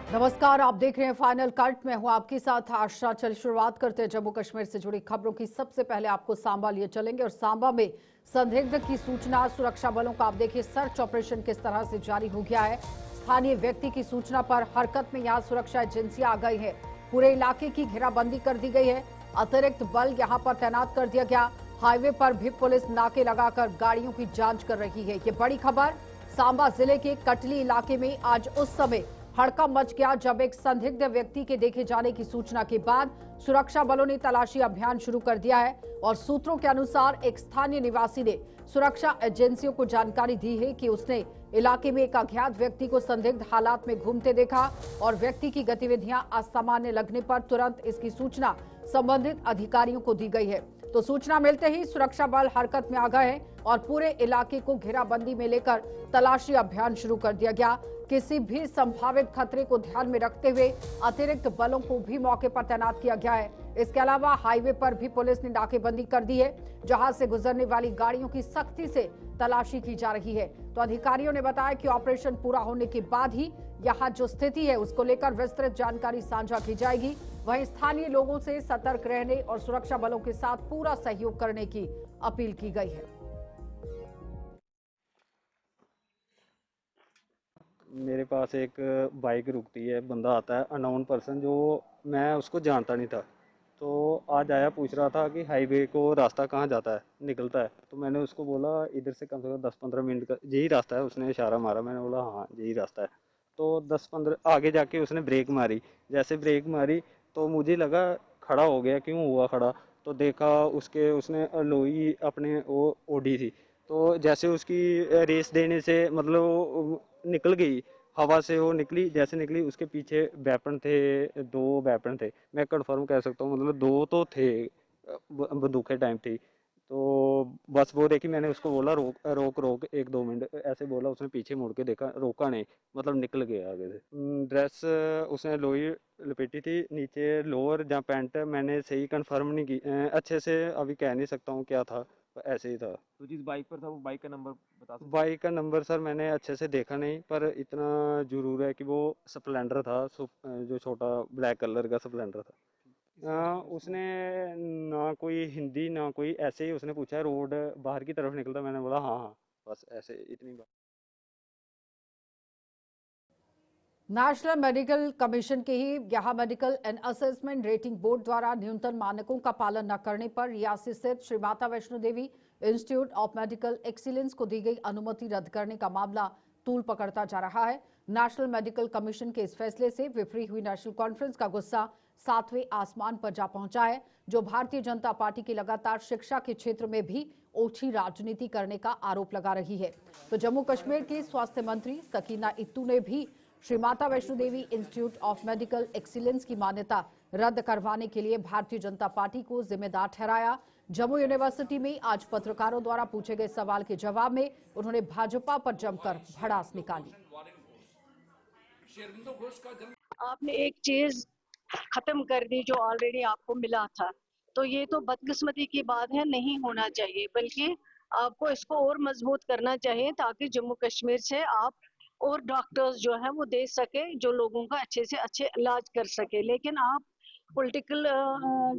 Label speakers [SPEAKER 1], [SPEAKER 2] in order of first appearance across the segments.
[SPEAKER 1] नमस्कार, आप देख रहे हैं फाइनल कट। मैं हूं आपके साथ आशा। चल शुरुआत करते हैं जम्मू कश्मीर से जुड़ी खबरों की। सबसे पहले आपको सांबा लिए चलेंगे और सांबा में संदिग्ध की सूचना सुरक्षा बलों का आप देखिए सर्च ऑपरेशन किस तरह से जारी हो गया है। स्थानीय व्यक्ति की सूचना पर हरकत में यहां सुरक्षा एजेंसियां आ गई है। पूरे इलाके की घेराबंदी कर दी गई है। अतिरिक्त बल यहां पर तैनात कर दिया गया। हाईवे पर भी पुलिस नाके लगाकर गाड़ियों की जांच कर रही है। ये बड़ी खबर सांबा जिले के कटली इलाके में आज उस समय हड़कंप मच गया जब एक संदिग्ध व्यक्ति के देखे जाने की सूचना के बाद सुरक्षा बलों ने तलाशी अभियान शुरू कर दिया है। और सूत्रों के अनुसार एक स्थानीय निवासी ने सुरक्षा एजेंसियों को जानकारी दी है कि उसने इलाके में एक अज्ञात व्यक्ति को संदिग्ध हालात में घूमते देखा और व्यक्ति की गतिविधियां असामान्य लगने पर तुरंत इसकी सूचना संबंधित अधिकारियों को दी गई है। तो सूचना मिलते ही सुरक्षा बल हरकत में आ गए हैं और पूरे इलाके को घेराबंदी में लेकर तलाशी अभियान शुरू कर दिया गया। किसी भी संभावित खतरे को ध्यान में रखते हुए अतिरिक्त बलों को भी मौके पर तैनात किया गया है। इसके अलावा हाईवे पर भी पुलिस ने नाकेबंदी कर दी है, जहां से गुजरने वाली गाड़ियों की सख्ती से तलाशी की जा रही है। तो अधिकारियों ने बताया कि ऑपरेशन पूरा होने के बाद ही यहाँ जो स्थिति है उसको लेकर विस्तृत जानकारी साझा की जाएगी। वहीं स्थानीय लोगों से सतर्क रहने और सुरक्षा बलों के साथ पूरा सहयोग करने की अपील की गई है।
[SPEAKER 2] मेरे पास एक बाइक रुकती है, बंदा आता है अननोन पर्सन, जो मैं उसको जानता नहीं था। तो आज आया, पूछ रहा था कि हाईवे को रास्ता कहाँ जाता है, निकलता है। तो मैंने उसको बोला इधर से कम 10-15 मिनट का यही रास्ता है। उसने इशारा मारा, मैंने बोला हाँ यही रास्ता है। तो 10-15 आगे जाके उसने ब्रेक मारी। जैसे ब्रेक मारी तो मुझे लगा खड़ा हो गया, क्यों हुआ खड़ा। तो देखा उसके उसने लोई अपने वो ओढ़ी थी। तो जैसे उसकी रेस देने से मतलब वो निकल गई, हवा से वो निकली। जैसे निकली उसके पीछे वेपन थे, 2 वेपन थे। मैं कंफर्म कह सकता हूँ, मतलब 2 तो थे, बंदूकें टाइप थी। तो बस वो देखी, मैंने उसको बोला रोक रोक रोक 1-2 मिनट ऐसे बोला। उसने पीछे मुड़ के देखा, रोका नहीं, मतलब निकल गया आगे से। ड्रेस उसने लोई लपेटी थी, नीचे लोअर या पैंट। मैंने सही कंफर्म नहीं की, अच्छे से अभी कह नहीं सकता हूँ क्या था, ऐसे ही था।
[SPEAKER 3] तो जिस बाइक पर था वो बाइक का नंबर बता सकते हैं?
[SPEAKER 2] बाइक का नंबर सर मैंने अच्छे से देखा नहीं, पर इतना जरूर है कि वो स्प्लेंडर था। जो छोटा ब्लैक कलर का स्प्लेंडर था।
[SPEAKER 3] किस भाषा में उसको?
[SPEAKER 2] उसने ना कोई हिंदी ना कोई, ऐसे ही उसने पूछा रोड बाहर की तरफ निकलता। मैंने बोला हाँ हाँ, बस ऐसे इतनी बात।
[SPEAKER 1] नेशनल मेडिकल कमीशन के ही यहाँ medical and assessment rating board द्वारा न्यूनतम मानकों का पालन न करने पर रियासी स्थित Shri Mata Vaishno Devi institute of medical excellence को दी गई अनुमति रद्द करने का मामला तूल पकड़ता जा रहा है। नेशनल मेडिकल कमीशन के इस फैसले से विफरी हुई नेशनल कॉन्फ्रेंस का गुस्सा 7वें आसमान पर जा पहुंचा है, जो भारतीय जनता पार्टी की लगातार शिक्षा के क्षेत्र में भी ओछी राजनीति करने का आरोप लगा रही है। तो जम्मू कश्मीर के स्वास्थ्य मंत्री सकीना इत्तू ने भी Shri Mata Vaishno Devi institute of medical excellence की मान्यता रद्द करवाने के लिए भारतीय जनता पार्टी को जिम्मेदार ठहराया। जम्मू यूनिवर्सिटी में आज पत्रकारों द्वारा पूछे गए सवाल के जवाब में उन्होंने भाजपा पर जमकर भड़ास निकाली।
[SPEAKER 4] आपने एक चीज खत्म कर दी जो ऑलरेडी आपको मिला था, तो ये तो बदकिस्मती की बात है, नहीं होना चाहिए। बल्कि आपको इसको और मजबूत करना चाहिए ताकि जम्मू कश्मीर से आप और डॉक्टर्स जो है वो दे सके, जो लोगों का अच्छे से अच्छे इलाज कर सके। लेकिन आप पॉलिटिकल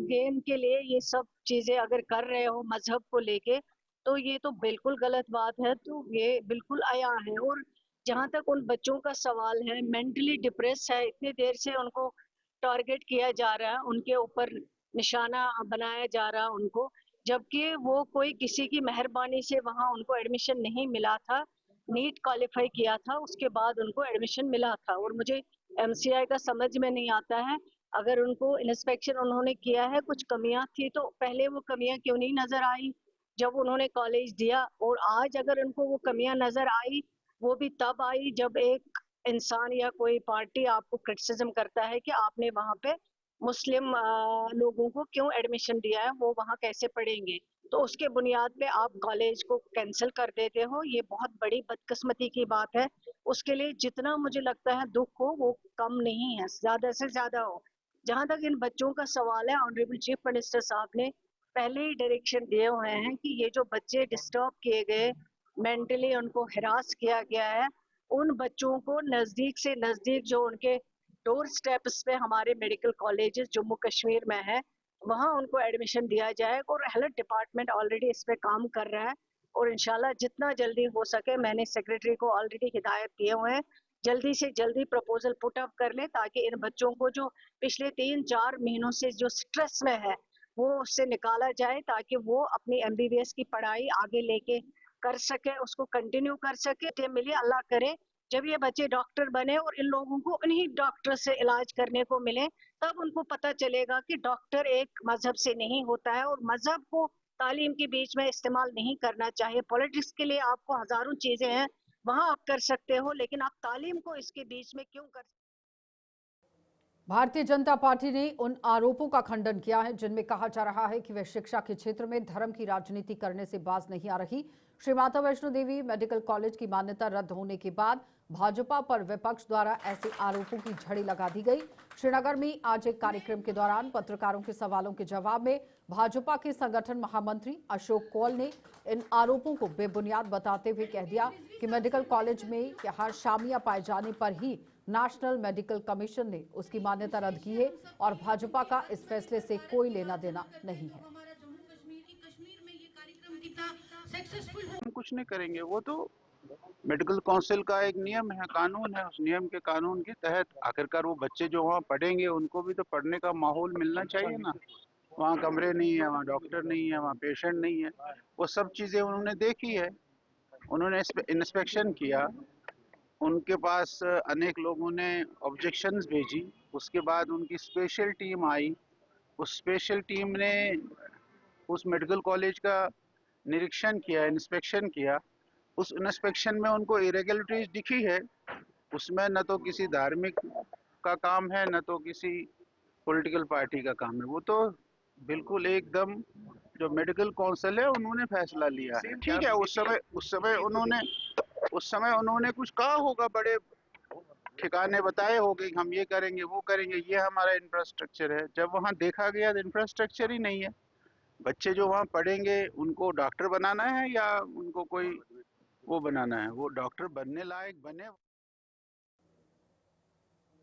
[SPEAKER 4] गेम के लिए ये सब चीजें अगर कर रहे हो मजहब को लेके, तो ये तो बिल्कुल गलत बात है। तो ये बिल्कुल आया है। और जहाँ तक उन बच्चों का सवाल है, मेंटली डिप्रेस है, इतनी देर से उनको टारगेट किया जा रहा है, उनके ऊपर निशाना बनाया जा रहा है उनको, जबकि वो कोई किसी की मेहरबानी से वहाँ उनको एडमिशन नहीं मिला था। नीट क्वालिफाई किया था, उसके बाद उनको एडमिशन मिला था। और मुझे एमसीआई का समझ में नहीं आता है, अगर उनको इंस्पेक्शन उन्होंने किया है, कुछ कमियां थी तो पहले वो कमियां क्यों नहीं नजर आई जब उन्होंने कॉलेज दिया। और आज अगर उनको वो कमियां नजर आई, वो भी तब आई जब एक इंसान या कोई पार्टी आपको क्रिटिसिज्म करता है कि आपने वहां पे मुस्लिम लोगों को क्यों एडमिशन दिया है, वो वहां कैसे पढ़ेंगे। तो उसके बुनियाद पे आप कॉलेज को कैंसिल कर देते हो, ये बहुत बड़ी बदकिस्मती की बात है। उसके लिए जितना मुझे लगता है दुख हो वो कम नहीं है, ज्यादा से ज्यादा हो। जहां तक इन बच्चों का सवाल है, ऑनरेबल चीफ मिनिस्टर साहब ने पहले ही डायरेक्शन दिए हुए हैं कि ये जो बच्चे डिस्टर्ब किए गए, मेंटली उनको हिरास किया गया है, उन बच्चों को नजदीक से नजदीक जो उनके डोर स्टेप्स पे हमारे मेडिकल कॉलेजेस जम्मू कश्मीर में है, वहाँ उनको एडमिशन दिया जाए। और हेल्थ डिपार्टमेंट ऑलरेडी इस पे काम कर रहा है और इंशाल्लाह जितना जल्दी हो सके, मैंने सेक्रेटरी को ऑलरेडी हिदायत दिए हुए हैं, जल्दी से जल्दी प्रपोजल पुट अप कर ले, ताकि इन बच्चों को जो पिछले 3-4 महीनों से जो स्ट्रेस में है वो उससे निकाला जाए, ताकि वो अपनी MBBS की पढ़ाई आगे लेके कर सके, उसको कंटिन्यू कर सके। मिले, अल्लाह करे जब ये बच्चे डॉक्टर बने और इन लोगों को इन्हीं डॉक्टर से इलाज करने को मिले, तब उनको पता चलेगा कि डॉक्टर एक मजहब से नहीं होता है और मजहब को तालीम के बीच में इस्तेमाल नहीं करना चाहिए। पॉलिटिक्स के लिए आपको हजारों चीजें हैं, वहां आप कर सकते हो, लेकिन आप तालीम को इसके बीच में क्यों कर।
[SPEAKER 1] भारतीय जनता पार्टी ने उन आरोपों का खंडन किया है जिनमें कहा जा रहा है कि वह शिक्षा के क्षेत्र में धर्म की राजनीति करने से बाज नहीं आ रही। श्री माता वैष्णो देवी मेडिकल कॉलेज की मान्यता रद्द होने के बाद भाजपा पर विपक्ष द्वारा ऐसे आरोपों की झड़ी लगा दी गई। श्रीनगर में आज एक कार्यक्रम के दौरान पत्रकारों के सवालों के जवाब में भाजपा के संगठन महामंत्री अशोक कौल ने इन आरोपों को बेबुनियाद बताते हुए कह दिया कि मेडिकल कॉलेज में यहाँ खामियां पाए जाने पर ही नेशनल मेडिकल कमीशन ने उसकी मान्यता रद्द की है और भाजपा का इस फैसले से कोई लेना देना नहीं है।
[SPEAKER 5] हम कुछ नहीं करेंगे, वो तो मेडिकल काउंसिल का एक नियम है, कानून है, उस नियम के कानून के तहत आखिरकार वो बच्चे जो वहाँ पढ़ेंगे उनको भी तो पढ़ने का माहौल मिलना चाहिए ना। वहाँ कमरे नहीं है, वहाँ डॉक्टर नहीं है, वहाँ पेशेंट नहीं है, वो सब चीज़ें उन्होंने देखी है, उन्होंने इंस्पेक्शन किया, उनके पास अनेक लोगों ने ऑब्जेक्शंस भेजी, उसके बाद उनकी स्पेशल टीम आई, उस स्पेशल टीम ने उस मेडिकल कॉलेज का निरीक्षण किया, इंस्पेक्शन किया। उस इंस्पेक्शन में उनको इरेगुलरिटीज दिखी है, उसमें न तो किसी धार्मिक का काम है न तो किसी पॉलिटिकल पार्टी का काम है, वो तो बिल्कुल एकदम जो मेडिकल काउंसिल है उन्होंने फैसला लिया है। ठीक है, उस समय उन्होंने कुछ कहा होगा, बड़े ठिकाने बताए होंगे हम ये करेंगे वो करेंगे, ये हमारा इंफ्रास्ट्रक्चर है। जब वहाँ देखा गया तो इंफ्रास्ट्रक्चर ही नहीं है। बच्चे जो वहाँ पढ़ेंगे उनको डॉक्टर बनाना है या उनको कोई वो बनाना है, वो डॉक्टर बनने लायक बने।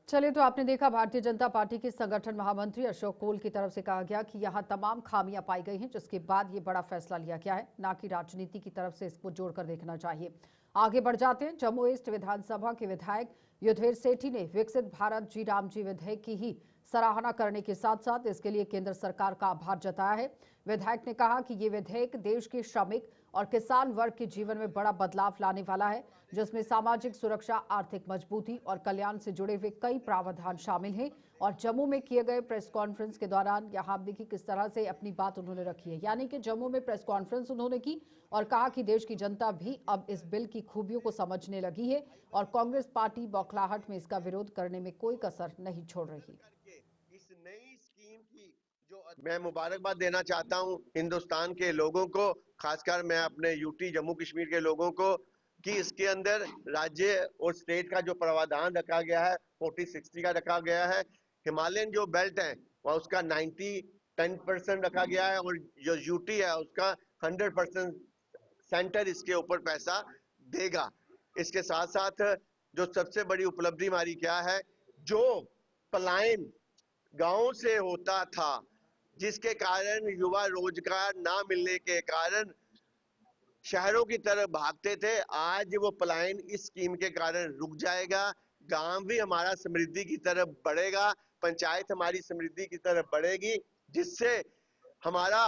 [SPEAKER 1] चलिए, तो आपने देखा भारतीय जनता पार्टी के संगठन महामंत्री अशोक कौल की तरफ से कहा गया कि यहां तमाम खामियां पाई गई हैं, जिसके बाद ये बड़ा फैसला लिया गया है, ना कि राजनीति की तरफ से इसको जोड़कर देखना चाहिए। आगे बढ़ जाते हैं। जम्मू ईस्ट विधानसभा के विधायक युद्धवीर सेठी ने विकसित भारत जी राम जी विधेयक की ही सराहना करने के साथ साथ इसके लिए केंद्र सरकार का आभार जताया है। विधायक ने कहा कि ये विधेयक देश के श्रमिक और किसान वर्ग के जीवन में बड़ा बदलाव लाने वाला है, जिसमें सामाजिक सुरक्षा, आर्थिक मजबूती और कल्याण से जुड़े हुए कई प्रावधान शामिल हैं। और जम्मू में किए गए प्रेस कॉन्फ्रेंस के दौरान यहाँ देखिए किस तरह से अपनी बात उन्होंने रखी है, यानी कि जम्मू में प्रेस कॉन्फ्रेंस उन्होंने की और कहा कि देश की जनता भी अब इस बिल की खूबियों को समझने लगी है और कांग्रेस पार्टी बौखलाहट में इसका विरोध करने में कोई कसर नहीं छोड़ रही।
[SPEAKER 6] इस नई स्कीम की जो मैं मुबारकबाद देना चाहता हूं हिंदुस्तान के लोगों को, खासकर मैं अपने यूटी जम्मू कश्मीर के लोगोों को, कि इसके अंदर राज्य और स्टेट का जो प्रावधान रखा गया है 40-60 का रखा गया है। हिमालयन जो बेल्ट है वह उसका 90-10% रखा गया है और जो यूटी है उसका 100% सेंटर इसके ऊपर पैसा देगा। इसके साथ साथ जो सबसे बड़ी उपलब्धि हमारी क्या है, जो पलायन गांव से होता था जिसके कारण युवा रोजगार ना मिलने के कारण शहरों की तरफ भागते थे, आज वो पलायन इस स्कीम के कारण रुक जाएगा। गांव भी हमारा समृद्धि की तरफ बढ़ेगा, पंचायत हमारी समृद्धि की तरफ बढ़ेगी, जिससे हमारा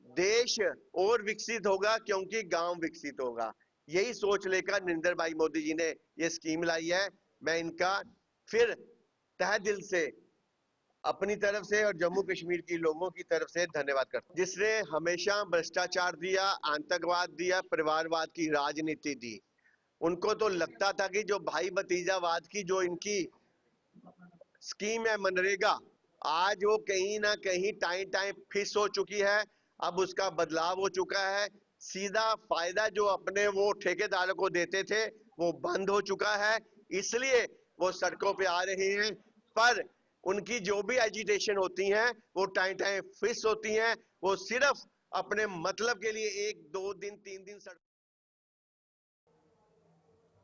[SPEAKER 6] देश और विकसित होगा, क्योंकि गांव विकसित होगा। यही सोच लेकर नरेंद्र भाई मोदी जी ने ये स्कीम लाई है। मैं इनका फिर तहे दिल से अपनी तरफ से और जम्मू कश्मीर की लोगों की तरफ से धन्यवाद करता हूं, जिसने हमेशा भ्रष्टाचार दिया, आतंकवाद दिया, परिवारवाद की राजनीति दी। उनको तो लगता था कि जो भाई भतीजावाद की जो इनकी स्कीम है मनरेगा, आज वो कहीं ना कहीं टाइम फिस हो चुकी है। अब उसका बदलाव हो चुका है। सीधा फायदा जो अपने वो ठेकेदारों को देते थे वो बंद हो चुका है, इसलिए वो सड़कों पे आ रहे हैं। पर उनकी जो भी एजिटेशन होती हैं वो टाइम फिक्स होती हैं, वो सिर्फ अपने मतलब के लिए 1-2 दिन 3 दिन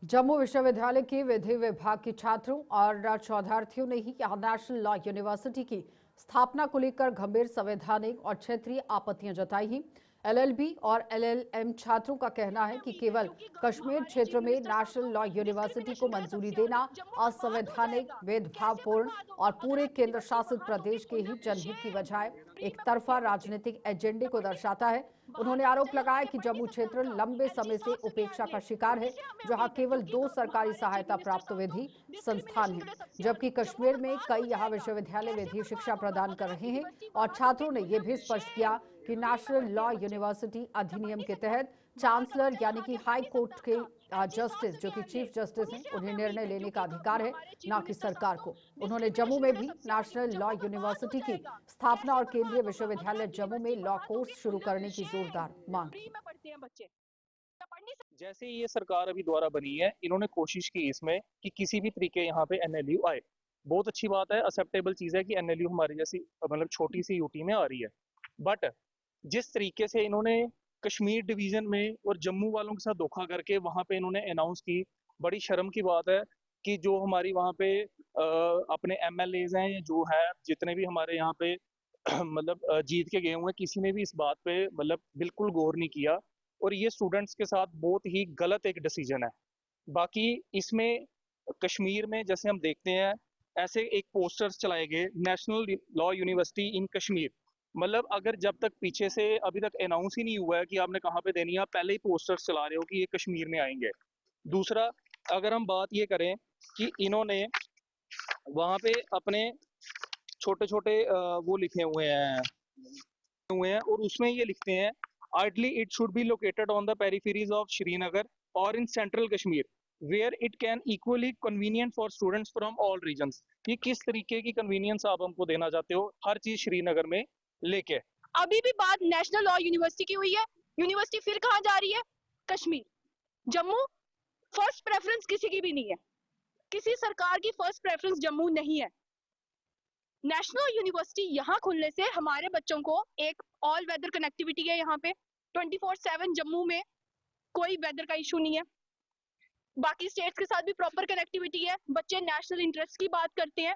[SPEAKER 1] जम्मू विश्वविद्यालय के विधि विभाग के छात्रों और शोधार्थियों ने ही यहाँ नेशनल लॉ यूनिवर्सिटी की स्थापना को लेकर गंभीर संवैधानिक और क्षेत्रीय आपत्तियां जताई हैं। एलएलबी और एलएलएम छात्रों का कहना है कि केवल कश्मीर क्षेत्र में नेशनल लॉ यूनिवर्सिटी को मंजूरी देना असंवैधानिक, भेदभावपूर्ण और पूरे केंद्र शासित प्रदेश के ही जनहित की बजाय एक तरफा राजनीतिक एजेंडे को दर्शाता है। उन्होंने आरोप लगाया कि जम्मू क्षेत्र लंबे समय से उपेक्षा का शिकार है, जहां केवल 2 सरकारी सहायता प्राप्त विधि संस्थान हैं, जबकि कश्मीर में कई यहाँ विश्वविद्यालय विधि शिक्षा प्रदान कर रहे हैं। और छात्रों ने यह भी स्पष्ट किया कि नेशनल लॉ यूनिवर्सिटी अधिनियम के तहत चांसलर यानी कि हाई कोर्ट के जस्टिस, जो कि चीफ जस्टिस हैं, उन्हें निर्णय लेने का अधिकार है, न कि सरकार को। उन्होंने जम्मू में भी नेशनल लॉ यूनिवर्सिटी की स्थापना और केंद्रीय विश्वविद्यालय जम्मू में लॉ कोर्स शुरू करने की जोरदार मांग की।
[SPEAKER 7] जैसे ये सरकार अभी दोबारा बनी है, इन्होंने कोशिश की इसमें कि किसी भी तरीके यहाँ पे एनएलयू आए। बहुत अच्छी बात है, एक्सेप्टेबल चीज है कि एनएलयू हमारी जैसी मतलब छोटी सी यूटी में आ रही है। बट जिस तरीके से इन्होंने कश्मीर डिवीजन में और जम्मू वालों के साथ धोखा करके वहां पे इन्होंने अनाउंस की, बड़ी शर्म की बात है कि जो हमारी वहां पे अपने एमएलएज हैं, जो है जितने भी हमारे यहाँ पे मतलब जीत के गए हुए हैं, किसी ने भी इस बात पे मतलब बिल्कुल गौर नहीं किया। और ये स्टूडेंट्स के साथ बहुत ही गलत एक डिसीजन है। बाकी इसमें कश्मीर में जैसे हम देखते हैं, ऐसे एक पोस्टर्स चलाए गए, नेशनल लॉ यूनिवर्सिटी इन कश्मीर। मतलब अगर जब तक पीछे से अभी तक अनाउंस ही नहीं हुआ है कि आपने कहाँ पे देनी है, आप पहले ही पोस्टर्स चला रहे हो कि ये कश्मीर में आएंगे। दूसरा, अगर हम बात ये करें कि इन्होंने वहां पे अपने छोटे छोटे वो लिखे हुए हैं और उसमें ये लिखते हैं, ideally it should be located on the peripheries of Srinagar और in central Kashmir where it can equally convenient for students from all regions. ये किस तरीके की कन्वीनियंस आप हमको देना चाहते हो, हर चीज श्रीनगर में लेके?
[SPEAKER 8] अभी भी बात नेशनल लॉ यूनिवर्सिटी की हुई है, यूनिवर्सिटी फिर कहाँ जा रही है? कश्मीर। जम्मू फर्स्ट प्रेफरेंस किसी की भी नहीं है, किसी सरकार की फर्स्ट प्रेफरेंस जम्मू नहीं है। नेशनल यूनिवर्सिटी यहाँ खुलने से हमारे बच्चों को एक ऑल वेदर कनेक्टिविटी है, यहाँ पे 24/7 जम्मू में कोई वेदर का इशू नहीं है। बाकी स्टेट्स के साथ भी प्रॉपर कनेक्टिविटी है। बच्चे नेशनल इंटरेस्ट की बात करते हैं।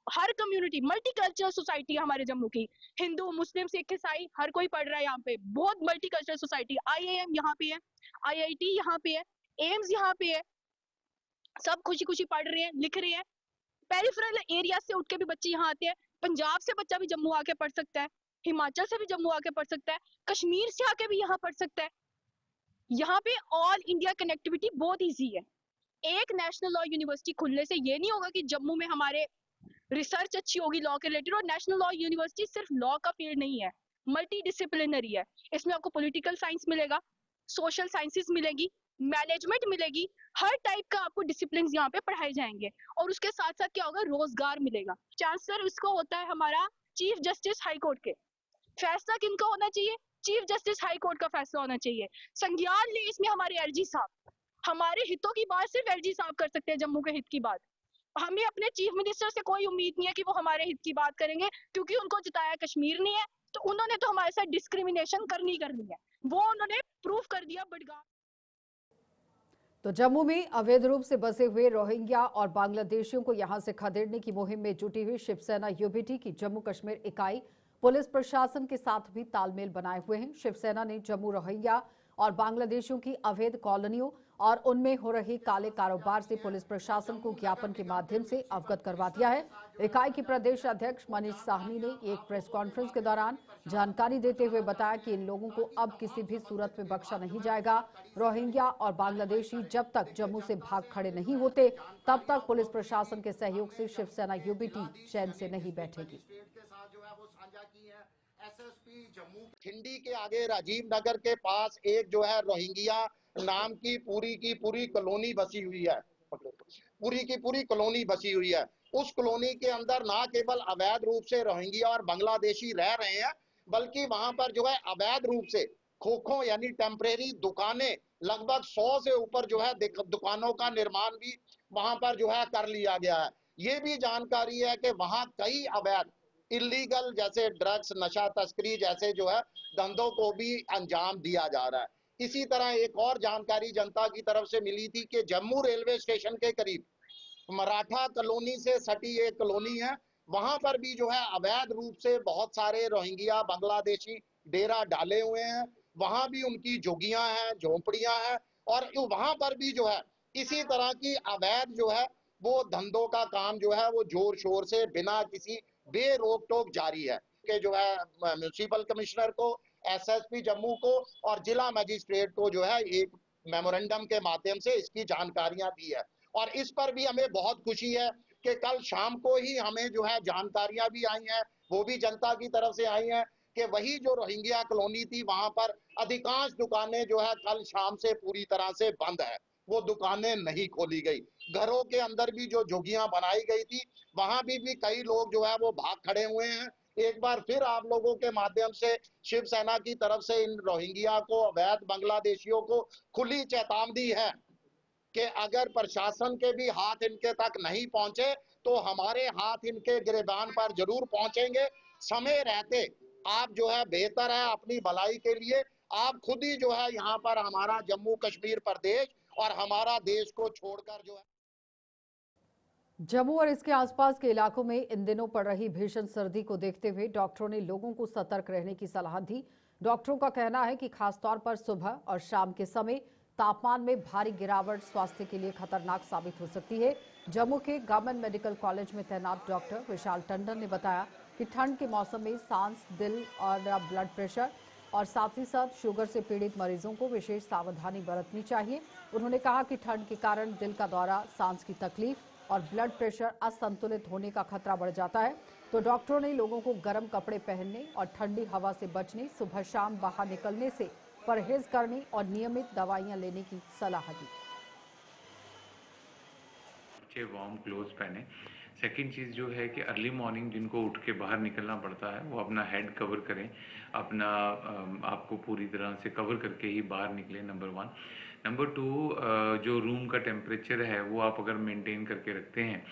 [SPEAKER 8] हर कम्युनिटी, मल्टीकल्चरल सोसाइटी है हमारे जम्मू की, हिंदू, मुस्लिम, सिख, ईसाई हर कोई पढ़ रहा है यहाँ पे। बहुत मल्टीकल्चरल सोसाइटी। IIM यहाँ पे है, IIT यहाँ पे है, एम्स यहाँ पे है। सब खुशी खुशी पढ़ रहे हैं, लिख रहे हैं। पेरिफेरल एरिया से उठ के भी बच्चे यहाँ आते हैं। पंजाब से बच्चा भी जम्मू आके पढ़ सकता है, हिमाचल से भी जम्मू आके पढ़ सकता है, कश्मीर से आके भी यहाँ पढ़ सकता है। यहाँ पे ऑल इंडिया कनेक्टिविटी बहुत ईजी है। एक नेशनल लॉ यूनिवर्सिटी खुलने से ये नहीं होगा कि जम्मू में हमारे रिसर्च अच्छी होगी लॉ के रिलेटेड। और नेशनल लॉ यूनिवर्सिटी सिर्फ लॉ का फील्ड नहीं है, मल्टी डिसिप्लिनरी है। इसमें आपको पॉलिटिकल साइंस मिलेगा, सोशल साइंसेस मिलेगी, मैनेजमेंट मिलेगी, हर टाइप का आपको डिसिप्लिन यहाँ पे पढ़ाए जाएंगे। और उसके साथ साथ क्या होगा, रोजगार मिलेगा। चांसलर इसको होता है हमारा चीफ जस्टिस हाई कोर्ट के। फैसला किनका होना चाहिए? चीफ जस्टिस हाई कोर्ट का फैसला होना चाहिए। संज्ञान ले इसमें हमारे एलजी साहब। हमारे हितों की बात सिर्फ एलजी साहब कर सकते हैं, जम्मू के हित की बात। हमें अपने चीफ मिनिस्टर से कोई उम्मीद नहीं है कि वो हमारे हित की बात करेंगे, क्योंकि उनको जिताया कश्मीर नहीं है, तो उन्होंने तो हमारे साथ डिस्क्रिमिनेशन करनी है। वो उन्होंने प्रूफ कर दिया बडगाम।
[SPEAKER 1] तो जम्मू में अवैध रूप से बसे हुए रोहिंग्या और बांग्लादेशियों को यहां से खदेड़ने की मुहिम में जुटी हुई शिवसेना यूबीटी की जम्मू कश्मीर इकाई पुलिस प्रशासन के साथ भी तालमेल बनाए हुए हैं। शिवसेना ने जम्मू रोहिंग्या और बांग्लादेशियों की अवैध कॉलोनियों और उनमें हो रहे काले कारोबार से पुलिस प्रशासन को ज्ञापन के माध्यम से अवगत करवा दिया है। इकाई के प्रदेश अध्यक्ष मनीष साहनी ने एक प्रेस कॉन्फ्रेंस के दौरान जानकारी देते हुए बताया कि इन लोगों को अब किसी भी सूरत में बख्शा नहीं जाएगा। रोहिंग्या और बांग्लादेशी जब तक जम्मू से भाग खड़े नहीं होते, तब तक पुलिस प्रशासन के सहयोग से शिवसेना यूबीटी चैन से नहीं बैठेगी।
[SPEAKER 9] एसएसपी जम्मू खिंडी के आगे राजीव नगर के पास एक जो है रोहिंग्या नाम की पूरी कॉलोनी बसी हुई है। पूरी कॉलोनी बसी हुई है। उस कॉलोनी के अंदर ना केवल अवैध रूप से रोहिंग्या और बांग्लादेशी रह रहे हैं, बल्कि वहां पर जो है अवैध रूप से खोखों यानी टेम्परेरी दुकानें, लगभग 100 से ऊपर जो है दुकानों का निर्माण भी वहां पर जो है कर लिया गया है। ये भी जानकारी है कि वहां कई अवैध इलीगल जैसे ड्रग्स, नशा तस्करी जैसे जो है धंधों को भी अंजाम दिया जा रहा है। इसी तरह एक और जानकारी जनता की तरफ से मिली थी कि जम्मू रेलवे स्टेशन के करीब मराठा कॉलोनी से सटी एक कॉलोनी है, वहां पर भी जो है अवैध रूप से बहुत सारे रोहिंग्या बांग्लादेशी डेरा डाले हुए हैं। वहां भी उनकी झुग्गियां हैं, झोंपड़ियां हैं, और वहां पर भी जो है इसी तरह की अवैध जो है वो धंधों का काम जो है वो जोर शोर से बिना किसी बेरोक टोक जारी है। कि जो है म्युनिसिपल कमिश्नर को, एसएसपी जम्मू को और जिला मजिस्ट्रेट को जो है एक मेमोरेंडम के माध्यम से इसकी जानकारियां दी है। और इस पर भी हमें बहुत खुशी है कि कल शाम को ही हमें जो है जानकारियां भी आई हैं, वो भी जनता की तरफ से आई हैं कि वही जो रोहिंग्या कॉलोनी थी वहां पर अधिकांश दुकानें जो है कल शाम से पूरी तरह से बंद है, वो दुकानें नहीं खोली गई। घरों के अंदर भी जो झुग्गियां बनाई गई थी वहां भी कई लोग जो है वो भाग खड़े हुए हैं। एक बार फिर आप लोगों के माध्यम से शिवसेना की तरफ से इन रोहिंग्या को, अवैध बांग्लादेशियों को खुली चेतावनी है कि अगर प्रशासन के भी हाथ इनके तक नहीं पहुंचे तो हमारे हाथ इनके गिरबान पर जरूर पहुंचेंगे। समय रहते आप जो है बेहतर है अपनी भलाई के लिए आप खुद ही जो है यहाँ पर हमारा जम्मू कश्मीर प्रदेश और हमारा देश को छोड़कर जो है
[SPEAKER 1] जम्मू और इसके आसपास के इलाकों में इन दिनों पड़ रही भीषण सर्दी को देखते हुए डॉक्टरों ने लोगों को सतर्क रहने की सलाह दी। डॉक्टरों का कहना है कि खासतौर पर सुबह और शाम के समय तापमान में भारी गिरावट स्वास्थ्य के लिए खतरनाक साबित हो सकती है। जम्मू के गवर्नमेंट मेडिकल कॉलेज में तैनात डॉक्टर विशाल टंडन ने बताया कि ठंड के मौसम में सांस, दिल और ब्लड प्रेशर और साथ ही साथ शुगर से पीड़ित मरीजों को विशेष सावधानी बरतनी चाहिए। उन्होंने कहा कि ठंड के कारण दिल का दौरा, सांस की तकलीफ और ब्लड प्रेशर असंतुलित होने का खतरा बढ़ जाता है। तो डॉक्टरों ने लोगों को गर्म कपड़े पहनने और ठंडी हवा से बचने, सुबह शाम बाहर निकलने से परहेज करने और नियमित दवाइयां लेने की सलाह दी।
[SPEAKER 10] अच्छे वार्म क्लोथ्स पहने। सेकंड चीज़ जो है कि अर्ली मॉर्निंग जिनको उठ के बाहर निकलना पड़ता है वो अपना हेड कवर करें, अपना आपको पूरी तरह से कवर करके ही बाहर निकलें, नंबर 1। नंबर 2, जो रूम का टेम्परेचर है वो आप अगर मेंटेन करके रखते हैं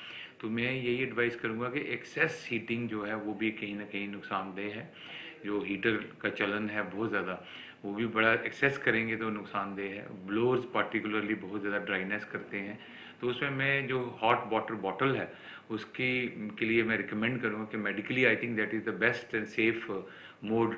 [SPEAKER 10] तो मैं यही एडवाइस करूँगा कि एक्सेस हीटिंग जो है वो भी कहीं ना कहीं नुकसानदेह है। जो हीटर का चलन है बहुत ज़्यादा, वो भी बड़ा एक्सेस करेंगे तो नुकसानदेह है। ब्लोअर्स पार्टिकुलरली बहुत ज़्यादा ड्राइनेस करते हैं, तो उसमें मैं जो हॉट वाटर बॉटल है उसकी के लिए मैं रिकमेंड करूँगा कि medically I think that is the best and safe mode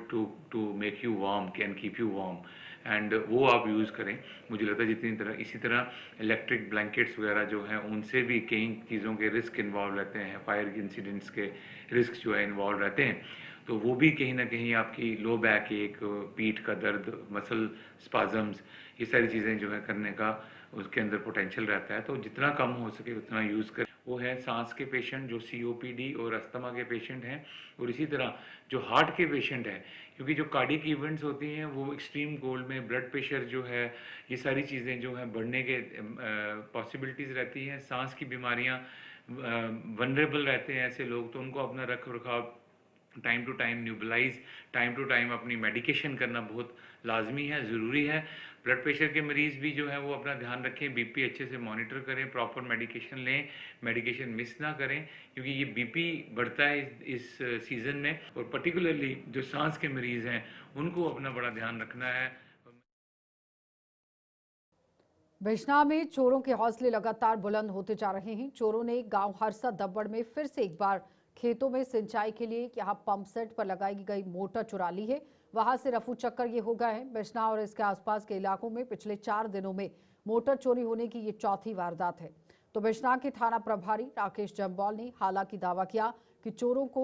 [SPEAKER 10] to make you warm, can keep you warm, and वो आप यूज़ करें। मुझे लगता है जितनी तरह इसी तरह इलेक्ट्रिक ब्लैंकेट्स वगैरह जो हैं उनसे भी कई चीज़ों के रिस्क इन्वॉल्व रहते हैं, फायर इंसिडेंट्स के रिस्क जो है इन्वॉल्व रहते हैं, तो वो भी कहीं ना कहीं आपकी लो बैक एक, पीठ का दर्द, मसल स्पाजम्स, ये सारी चीज़ें जो है करने का उसके अंदर पोटेंशियल रहता है। तो जितना कम हो सके उतना यूज़ करें। वो है सांस के पेशेंट जो COPD और अस्थमा के पेशेंट हैं, और इसी तरह जो हार्ट के पेशेंट हैं, क्योंकि जो कार्डियक इवेंट्स होती हैं वो एक्सट्रीम कोल्ड में ब्लड प्रेशर जो है, ये सारी चीज़ें जो हैं बढ़ने के पॉसिबिलिटीज़ रहती हैं। सांस की बीमारियाँ वनरेबल रहते हैं ऐसे लोग, तो उनको अपना रख रखाव time to time nebulize, time to time अपनी मेडिकेशन करना बहुत लाजमी है, ज़रूरी है। ब्लड प्रेशर के मरीज़ भी जो है वो अपना ध्यान रखें, BP अच्छे से मॉनिटर करें, प्रॉपर मेडिकेशन लें, मेडिकेशन मिस ना करें, क्योंकि ये BP बढ़ता है इस सीज़न में, और पर्टिकुलरली जो सांस के मरीज़ हैं उनको अपना बड़ा ध्यान रखना है।
[SPEAKER 1] बिजनौर में चोरों के हौसले लगातार बुलंद होते जा रहे हैं। चोरों ने गांव हरसा दब्बड़ में फिर से एक बार खेतों में सिंचाई के लिए यहां पंप सेट पर लगाई गई मोटर चुरा ली है। वहां से रफू चक्कर ये हो गए हैं। बिजनौर और इसके आसपास के इलाकों में पिछले 4 दिनों में मोटर चोरी होने की ये चौथी वारदात है। तो बिजनौर के थाना प्रभारी राकेश जम्वाल ने हालांकि दावा किया कि चोरों को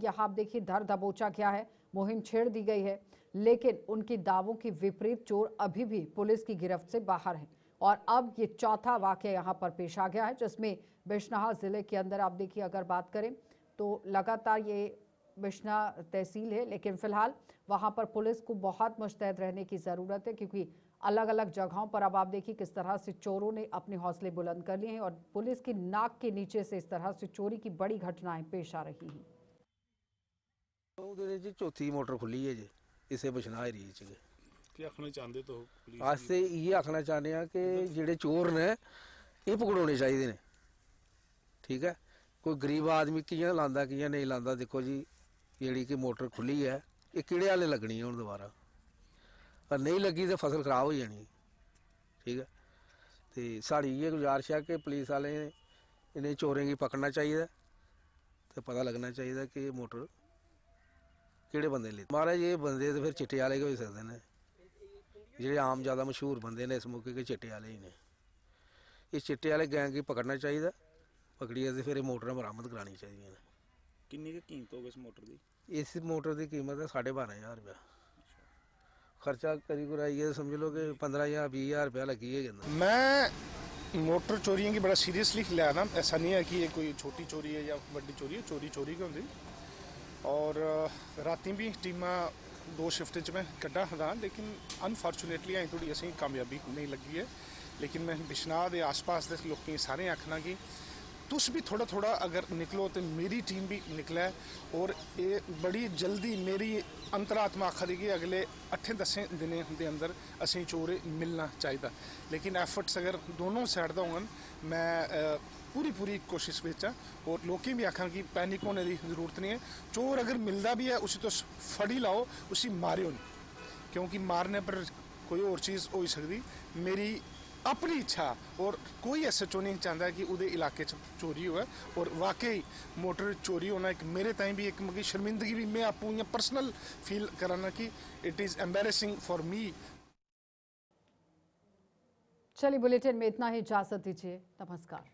[SPEAKER 1] यहाँ देखिए धर दबोचा गया है, मुहिम छेड़ दी गई है, लेकिन उनके दावों के विपरीत चोर अभी भी पुलिस की गिरफ्त से बाहर हैं। और अब ये चौथा वाकया यहाँ पर पेश आ गया है, जिसमें बिजनौर जिले के अंदर आप देखिए अगर बात करें तो लगातार ये बिजनौर तहसील है, लेकिन फिलहाल वहाँ पर पुलिस को बहुत मुस्तैद रहने की ज़रूरत है, क्योंकि अलग अलग जगहों पर अब आप देखिए किस तरह से चोरों ने अपने हौसले बुलंद कर लिए हैं और पुलिस की नाक के नीचे से इस तरह से चोरी की बड़ी घटनाएं पेश आ रही हैं।
[SPEAKER 11] चौथी मोटर खुली है जी इसे बिजनौर एरिया च।
[SPEAKER 12] क्या आखना चाहते तो
[SPEAKER 11] अस ये आखना चाहते हैं कि जेडे चोर ने ये पकड़ोने चाहिए ने, ठीक है। कोई गरीब आदमी कियां लांदा कियां नहीं लांदा, देखो जी जेड़ी कि मोटर खुली है ये कीड़े वाले लगनी है हुण दोबारा। और नहीं लगी तो फसल खराब हो जानी। ठीक है, तो साड़ी ये गुजारिश है कि पुलिस वाले इन्हें चोरें की पकड़ना चाहिए तो पता लगना चाहिए कि मोटर किहड़े बंदे ले। महाराज ये बंदे तो फिर चिट्टे वाले के हो सकते हैं, ਜਿਹੜੇ आम ज़्यादा मशहूर बंदे ने इस मौके के चिट्टे वाले ही ने। इस चिट्टे वाले गैंग की पकड़ना चाहिए, पकड़िए तो फिर मोटर बरामद करानी चाहिए।
[SPEAKER 12] किन्नी की कीमत होगी इस मोटर की?
[SPEAKER 11] इस मोटर की कीमत है 12,500 रुपया। खर्चा करी कराइए समझ लो कि 15 या 20,000 रुपया लगी है।
[SPEAKER 12] मैं मोटर चोरियों की बड़ा सीरियसली लिया ना, ऐसा नहीं है कि ये कोई छोटी चोरी है या बड़ी चोरी है, चोरी चोरी की होंगी। और राती भी टीमा 2 शिफ्ट च मैं कड्ढा हाँ, लेकिन अनफॉर्चुनेटली अं थोड़ी असें कामयाबी नहीं लगी है। लेकिन मैं बिश्नाह के आस पास के लोगों सारे आखना कि तुस भी थोड़ा थोड़ा अगर निकलो तो मेरी टीम भी निकले। और ये बड़ी जल्दी मेरी अंतरात्मा आखा दी कि अगले 8-10 दिनों के अंदर असें चोर मिलना चाहिए। लेकिन एफर्ट्स अगर दोनों साइड का होन, मैं पूरी कोशिश में। और लोग भी आखा कि पैनिक होने की जरूरत नहीं है। चोर अगर मिलता भी है उसी तो फड़ी लाओ, उसी मारियो नहीं, क्योंकि मारने पर कोई और चीज़ हो सकती। मेरी अपनी इच्छा और कोई SHO नहीं चाहता कि उहदे इलाके च चोरी हो। और वाकई मोटर चोरी होना एक मेरे ताईं भी एक मतलब शर्मिंदगी भी मैं आपू इ'यां पर्सनल फील कराना कि it is embarrassing for me.
[SPEAKER 1] चलिए बुलेटिन में इतना ही, इजाजत दीजिए, नमस्कार।